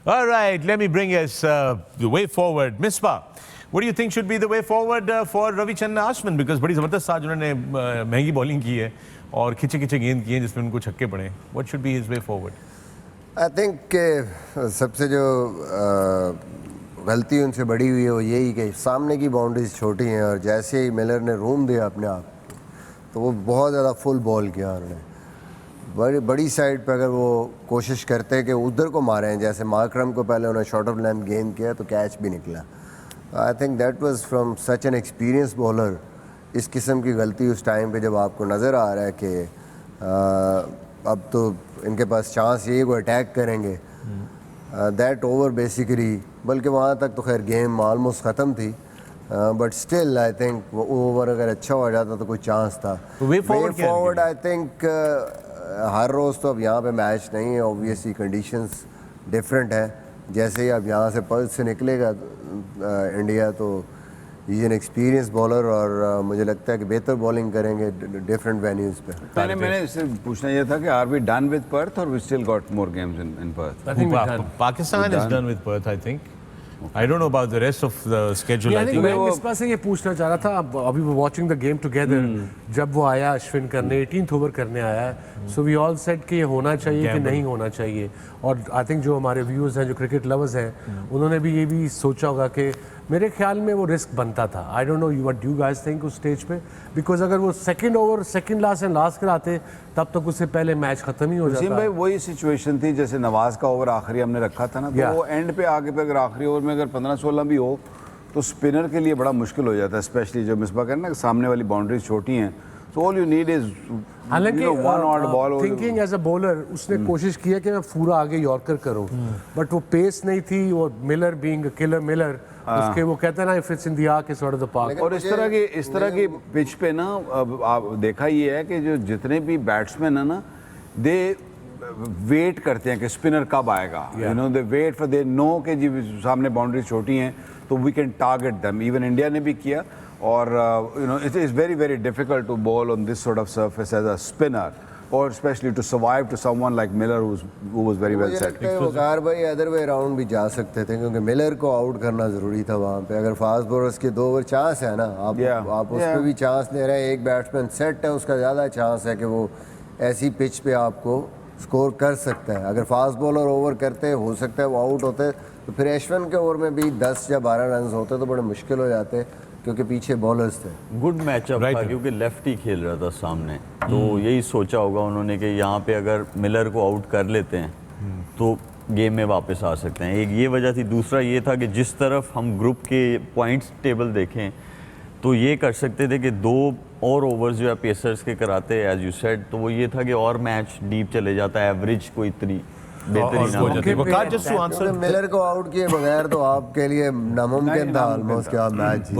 All right, let me bring us the way forward. Misbah, what do you think should be the way forward for Ravichandran Ashwin? Because बड़ी ज़बरदस्त आज उन्होंने महंगी bowling की है और खिंचे खिंचे गेंद किए हैं जिसमें उनको छक्के पड़े. What should be his way forward? I think सबसे जो गलती उनसे बड़ी हुई है वो यही कि सामने की बाउंड्रीज छोटी हैं और जैसे ही मिलर ने रूम दिया अपने आप तो वो बहुत ज़्यादा फुल बॉल किया उन्होंने. बड़ी साइड पे अगर वो कोशिश करते कि उधर को मारें, जैसे मार्करम को पहले उन्होंने शॉर्ट ऑफ लेंथ गेंद किया तो कैच भी निकला. I think that was from such an experience bowler. इस किस्म की गलती उस टाइम पे जब आपको नज़र आ रहा है कि अब तो इनके पास चांस यही को अटैक करेंगे, दैट ओवर बेसिकली, बल्कि वहाँ तक तो खैर गेम ऑलमोस्ट ख़त्म थी, बट स्टिल आई थिंक वो ओवर अगर अच्छा हो जाता तो कोई चांस था. वे फॉरवर्ड आई थिंक हर रोज़ तो अब यहाँ पे मैच नहीं है, ऑब्वियसली कंडीशंस डिफरेंट है. जैसे ही अब यहाँ से पर्थ से निकलेगा इंडिया तो ही एन एक्सपीरियंस बॉलर और मुझे लगता है कि बेहतर बॉलिंग करेंगे डिफरेंट वेन्यूज़ पे. मैंने इससे पूछना ये था कि are we done with Perth और we still got more games in Perth? I think Pakistan is done with Perth, I think. I don't know about the rest of the schedule. I think मैं मिसबा से ये पूछना चाह रहा था, अभी watching the game together, जब वो आया अश्विन करने 18th ओवर करने आया, सो वी ऑल सेड कि ये होना चाहिए कि नहीं होना चाहिए. और आई थिंक जो हमारे व्यूअर्स हैं, जो क्रिकेट लवर्स हैं, उन्होंने भी ये भी सोचा होगा कि मेरे ख्याल में वो रिस्क बनता था. I don't know what do you guys think उस स्टेज पे, बिकॉज अगर वो second over second last and last कराते तब तक उससे पहले मैच खत्म ही हो जाता. भाई वही सिचुएशन थी जैसे नवाज का ओवर आखिरी हमने रखा था ना, तो वो एंड पे आगे पे अगर आखिरी ओवर में अगर 15-16 भी हो तो स्पिनर के लिए बड़ा मुश्किल हो जाता है, स्पेशली जब मिसबा करना सामने वाली बाउंड्रीज छोटी हैं. So all you need is one odd ball. Thinking as a bowler उसने कोशिश की है कि मैं पूरा आगे यॉर्कर करूं, बट वो पेस नहीं थी. और मिलर बीइंग किलर मिलर, उसके वो कहते हैं ना if it's in the arc it's out of the park. और इस तरह की पिच पे ना अब आप देखा ये है कि जो जितने भी बैट्समैन है ना, दे वेट करते हैं कि स्पिनर कब आएगा. You know they wait for, they know कि जी सामने बाउंड्री छोटी हैं तो we can target them. Even India ने भी किया. और you know it is very very difficult to bowl on this sort of surface as a spinner, or especially to survive to someone like Miller who was very well set. वकार भाई other way round भी जा सकते थे क्योंकि Miller को out करना ज़रूरी था वहाँ पे. अगर फास्ट बॉलर्स के 2 ओवर चांस है ना, आप उस पर भी चांस ले रहे हैं. एक बैट्समैन सेट है, उसका ज़्यादा चांस है कि वो ऐसी पिच पे आपको स्कोर कर सकता है. अगर फास्ट बॉलर ओवर करते हो सकता है वो आउट होते, तो फिर अश्विन के ओवर में भी 10 या 12 रन होते तो बड़े मुश्किल हो जाते क्योंकि पीछे बॉलर्स थे. गुड मैचअप था क्योंकि लेफ्टी खेल रहा था सामने, तो यही सोचा होगा उन्होंने कि यहाँ पे अगर मिलर को आउट कर लेते हैं तो गेम में वापस आ सकते हैं. एक ये वजह थी. दूसरा ये था कि जिस तरफ हम ग्रुप के पॉइंट्स टेबल देखें तो ये कर सकते थे कि 2 और ओवर्स जो है पेसर्स के कराते एज यू सेड, तो वो ये था कि और मैच डीप चले जाता है, एवरेज को इतनी बेहतरीन हो जाती है. मिलर को आउट किए बगैर तो आपके लिए नामुमकिन था ऑलमोस्ट कि आप मैच